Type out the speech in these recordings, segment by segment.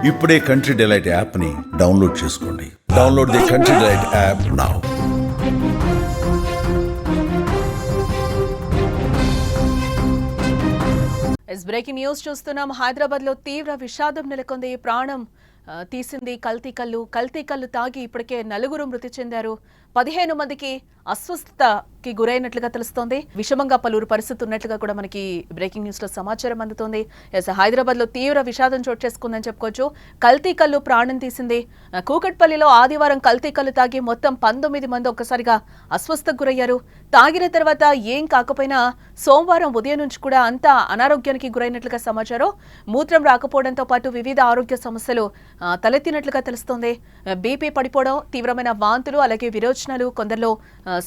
ఇప్పుడే country delight యాప్ని download చేసుకోండి. Download the country delight app now. Breaking news చూస్తున్నాం. హైదరాబాద్ లో తీవ్ర విషాదం నెలకొంది. ప్రాణం తీసింది కల్తీ కల్లు తాగి ఇప్పటికే 4 మృతి చెందారు. 15 మందికి అస్వస్థతకి గురైనట్లుగా తెలుస్తోంది. విషమంగా పలువురు పరిస్థితి ఉన్నట్లుగా కూడా మనకి బ్రేకింగ్ న్యూస్ లో సమాచారం అందుతోంది. హైదరాబాద్ లో తీవ్ర విషాదం చోటు చేసుకుందని చెప్పుకోవచ్చు. కల్తీ కల్లు ప్రాణం తీసింది. కూకట్పల్లిలో ఆదివారం కల్తీ కల్లు తాగి మొత్తం 19 మంది ఒక్కసారిగా అస్వస్థకు గురయ్యారు. తాగిన తర్వాత ఏం కాకపోయినా సోమవారం ఉదయం నుంచి కూడా అంతా అనారోగ్యానికి గురైనట్లుగా సమాచారం. మూత్రం రాకపోవడంతో పాటు వివిధ ఆరోగ్య సమస్యలు తలెత్తినట్లుగా తెలుస్తోంది. బీపీ పడిపోవడం, తీవ్రమైన వాంతులు, అలాగే విరోచనాలు, కొందరిలో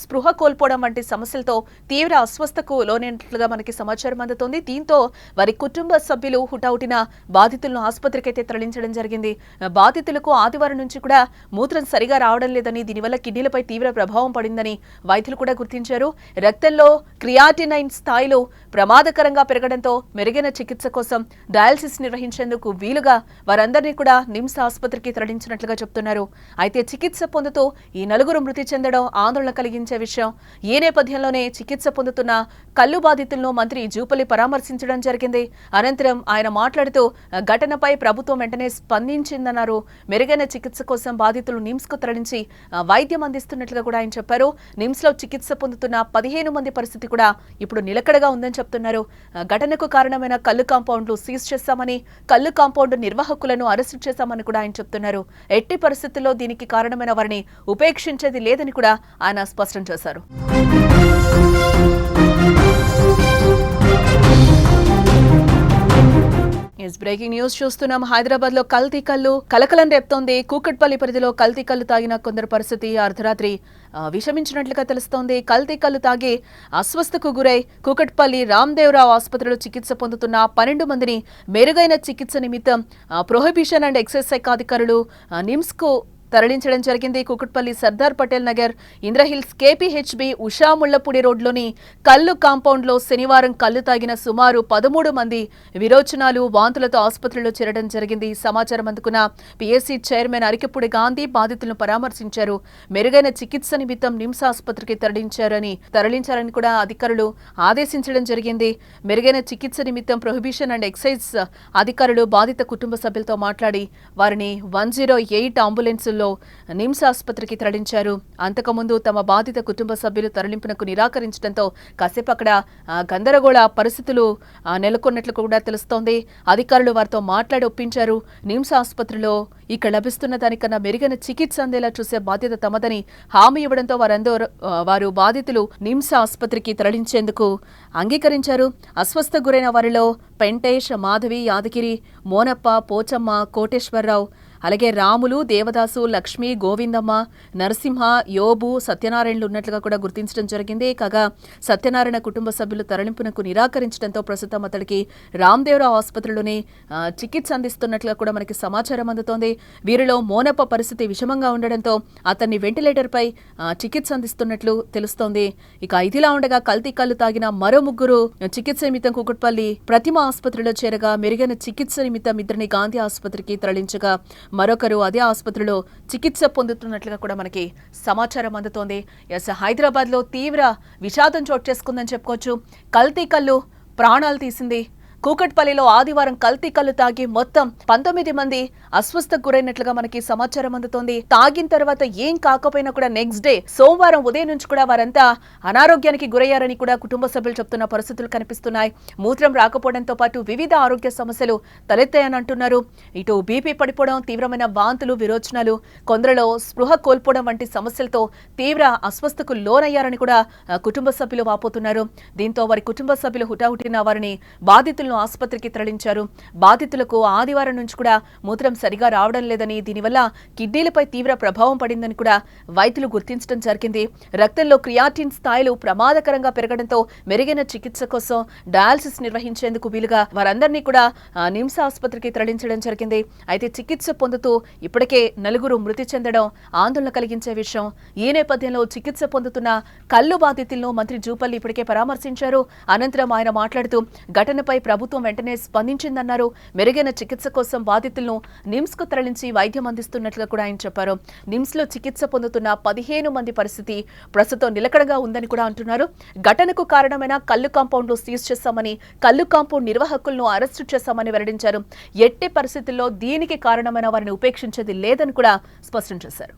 స్పృహ కోల్పోవడం వంటి సమస్యలతో తీవ్ర అస్వస్థకు లోనైనట్లుగా మనకి సమాచారం అందుతోంది. దీంతో వారి కుటుంబ సభ్యులు హుటాహుటిన బాధితులను ఆసుపత్రికి అయితే తరలించడం జరిగింది. బాధితులకు ఆదివారం నుంచి కూడా మూత్రం సరిగా రావడం లేదని, దీనివల్ల కిడ్నీలపై తీవ్ర ప్రభావం పడిందని వైద్యులు కూడా గుర్తించారు. రక్తంలో క్రియాటినైన్ స్థాయిలు ప్రమాదకరంగా పెరగడంతో మెరుగైన చికిత్స కోసం డయాలసిస్ నిర్వహించేందుకు వీలుగా వారందరినీ కూడా నిమ్స్ ఆసుపత్రికి తరలించినట్లుగా చెప్తున్నారు. అయితే చికిత్స పొందుతూ ఈ 4 మృతి చెందడం ఆందోళన కలిగించే విషయం. ఈ నేపథ్యంలోనే చికిత్స పొందుతున్న కల్లు బాధితులను మంత్రి జూపల్లి పరామర్శించడం జరిగింది. అనంతరం ఆయన మాట్లాడుతూ ఘటనపై ప్రభుత్వం వెంటనే స్పందించిందన్నారు. మెరుగైన చికిత్స కోసం బాధితులు నిమ్స్ కు తరలించి వైద్యం అందిస్తున్నట్లుగా కూడా ఆయన చెప్పారు. నిమ్స్ లో చికిత్స పొందుతున్న 15 మంది పరిస్థితి కూడా ఇప్పుడు నిలకడగా ఉందని చెప్తున్నారు. ఘటనకు కారణమైన కల్లు కాంపౌండ్లు సీజ్ చేశామని, కల్లు కాంపౌండ్ నిర్వాహకులను అరెస్టు చేశామని కూడా ఆయన చెప్తున్నారు. ఎట్టి పరిస్థితుల్లో దీనికి కారణమైన వారిని ఉపేక్షించేది లేదని కూడా ఆయన స్పష్టం చేశారు. బ్రేకింగ్ న్యూస్ చూస్తున్నాం. హైదరాబాద్ లో కల్తీ కల్లు కలకలం రేపుతోంది. కూకట్పల్లి పరిధిలో కల్తీ కల్లు తాగిన కొందరు పరిస్థితి అర్ధరాత్రి విషమించినట్లుగా తెలుస్తోంది. కల్తీ కల్లు తాగి అస్వస్థకు గురై కూకట్పల్లి రామ్దేవరావు ఆసుపత్రిలో చికిత్స పొందుతున్న 12 మందిని మెరుగైన చికిత్స నిమిత్తం ప్రొహిబిషన్ అండ్ ఎక్సైజ్ శాఖ అధికారులు నిమ్స్ కు తరలించడం జరిగింది. కూకట్పల్లి సర్దార్ పటేల్ నగర్, ఇంద్రహిల్స్, కేపీహెచ్బి, ఉషా ముళ్లపూడి రోడ్లోని కల్లు కాంపౌండ్ లో శనివారం కల్లు తాగిన సుమారు 13 మంది విరోచనాలు, వాంతులతో ఆసుపత్రిలో చేరడం జరిగింది. సమాచారం అందుకున్న పీఎస్సీ చైర్మన్ అరికెప్పుడు గాంధీ బాధితులను పరామర్శించారు. మెరుగైన చికిత్స నిమిత్తం నిమ్స్ ఆసుపత్రికి తరలించారని కూడా అధికారులు ఆదేశించడం జరిగింది. మెరుగైన చికిత్స నిమిత్తం ప్రొహిబిషన్ అండ్ ఎక్సైజ్ అధికారులు బాధిత కుటుంబ సభ్యులతో మాట్లాడి వారిని 108 అంబులెన్సుల్లో నిమ్స్ ఆసుపత్రికి తరలించారు. అంతకుముందు తమ బాధిత కుటుంబ సభ్యులు తరలింపునకు నిరాకరించడంతో కాసేపు అక్కడ గందరగోళ పరిస్థితులు నెలకొన్నట్లు కూడా తెలుస్తోంది. అధికారులు వారితో మాట్లాడి ఒప్పించారు. నిమ్స్ ఆసుపత్రిలో ఇక్కడ లభిస్తున్న దానికన్నా మెరుగైన చికిత్స అందేలా చూసే బాధ్యత తమదని హామీ ఇవ్వడంతో వారు బాధితులు నిమ్స్ ఆసుపత్రికి తరలించేందుకు అంగీకరించారు. అస్వస్థ గురైన వారిలో పెంటేష్, మాధవి, యాదగిరి, మోనప్ప, పోచమ్మ, కోటేశ్వరరావు, అలాగే రాములు, దేవదాసు, లక్ష్మి, గోవిందమ్మ, నరసింహ, యోబు, సత్యనారాయణలు ఉన్నట్లుగా కూడా గుర్తించడం జరిగింది. కాగా సత్యనారాయణ కుటుంబ సభ్యులు తరలింపునకు నిరాకరించడంతో ప్రస్తుతం అతడికి రామ్దేవరావు ఆసుపత్రిలోనే చికిత్స అందిస్తున్నట్లుగా కూడా మనకి సమాచారం అందుతోంది. వీరిలో మోనప్ప పరిస్థితి విషమంగా ఉండడంతో అతన్ని వెంటిలేటర్పై చికిత్స అందిస్తున్నట్లు తెలుస్తోంది. ఇక ఇదిలా ఉండగా కల్తీ కల్లు తాగిన మరో 3 చికిత్స నిమిత్తం కూకట్పల్లి ప్రతిమ ఆసుపత్రిలో చేరగా మెరుగైన చికిత్స నిమిత్తం ఇద్దరిని గాంధీ ఆసుపత్రికి తరలించగా మరొకరు అదే ఆసుపత్రిలో చికిత్స పొందుతున్నట్లుగా కూడా మనకి సమాచారం అందుతోంది. హైదరాబాద్ లో తీవ్ర విషాదం చోటు చేసుకుందని చెప్పుకోవచ్చు. కల్తీ కల్లు ప్రాణాలు తీసింది. కూకట్పల్లిలో ఆదివారం కల్తీ కల్లు తాగి మొత్తం 19 మంది అస్వస్థకు గురైనట్లుగా మనకి సమాచారం అందుతోంది. తాగిన తర్వాత ఏం కాకపోయినా కూడా నెక్స్ట్ డే సోమవారం ఉదయం నుంచి కూడా వారంతా అనారోగ్యానికి గురయ్యారని కూడా కుటుంబ సభ్యులు చెప్తున్న పరిస్థితులు కనిపిస్తున్నాయి. మూత్రం రాకపోవడంతో పాటు వివిధ ఆరోగ్య సమస్యలు తలెత్తాయని అంటున్నారు. ఇటు బీపీ పడిపోవడం, తీవ్రమైన వాంతులు, విరోచనాలు, కొందరిలో స్పృహ కోల్పోవడం వంటి సమస్యలతో తీవ్ర అస్వస్థకు లోనయ్యారని కూడా కుటుంబ సభ్యులు వాపోతున్నారు. దీంతో వారి కుటుంబ సభ్యులు హుటాహుటిన వారిని బాధితులను ఆసుపత్రికి తరలించారు. బాధితులకు ఆదివారం నుంచి కూడా మూత్రం సరిగా రావడం లేదని, దీనివల్ల కిడ్నీలపై తీవ్ర ప్రభావం పడిందని కూడా వైద్యులు గుర్తించడం జరిగింది. రక్తంలో క్రియాటిన్ స్థాయిలు ప్రమాదకరంగా పెరగడంతో మెరుగైన చికిత్స కోసం డయాలసిస్ నిర్వహించేందుకు వీలుగా వారందరినీ కూడా నిమ్స్ ఆసుపత్రికి తరలించడం జరిగింది. అయితే చికిత్స పొందుతూ ఇప్పటికే 4 మృతి చెందడం ఆందోళన కలిగించే విషయం. ఈ నేపథ్యంలో చికిత్స పొందుతున్న కల్లు బాధితులను మంత్రి జూపల్లి ఇప్పటికే పరామర్శించారు. అనంతరం ఆయన మాట్లాడుతూ ఘటనపై ప్రభుత్వం వెంటనే స్పందించిందన్నారు. మెరుగైన చికిత్స కోసం బాధితులను నిమ్స్ కు తరలించి వైద్యం అందిస్తున్నట్లుగా కూడా ఆయన చెప్పారు. నిమ్స్ లో చికిత్స పొందుతున్న 15 మంది పరిస్థితి ప్రస్తుతం నిలకడగా ఉందని కూడా అంటున్నారు. ఘటనకు కారణమైన కల్లు కాంపౌండ్ లో సీజ్ చేశామని, కల్లు కాంపౌండ్ నిర్వాహకులను అరెస్టు చేశామని వెల్లడించారు. ఎట్టి పరిస్థితుల్లో దీనికి కారణమైన వారిని ఉపేక్షించేది లేదని కూడా స్పష్టం చేశారు.